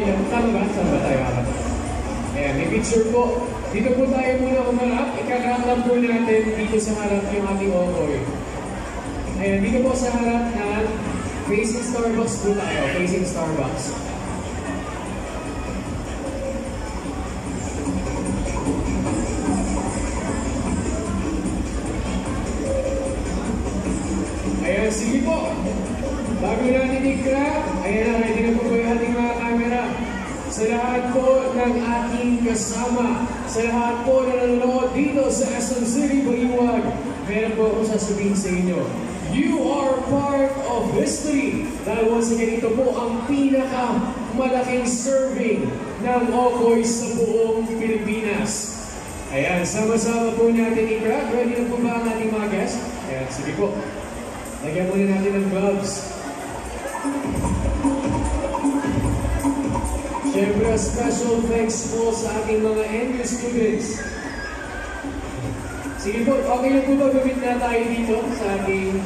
Tama ba? Saan ba tayo apat? Ayan, may picture po. Dito po tayo muna umarap. Ikakarap po natin dito sa harap yung ating okoy. Ayan, dito po sa harap na facing Starbucks po tayo. Facing Starbucks. Ayan, sige po. Bago natin i-grab, ayan na, ready na po yung ating mga camera. Sa lahat po ng ating kasama, sa lahat po na nanonood dito sa SM City, Baliwag, meron po akong sasabihin sa inyo. You are part of history. Dahil once again, ito po ang pinakamalaking serving ng okoy sa buong Pilipinas. Ayan, sama-sama po natin i-grab. Ready na po ba ang ating mga guests? Ayan, sige po. Lagyan muna natin ng gloves. Siyempre, special thanks po sa ating mga NU students. Sige po, okay na po ba gawin na tayo dito sa ating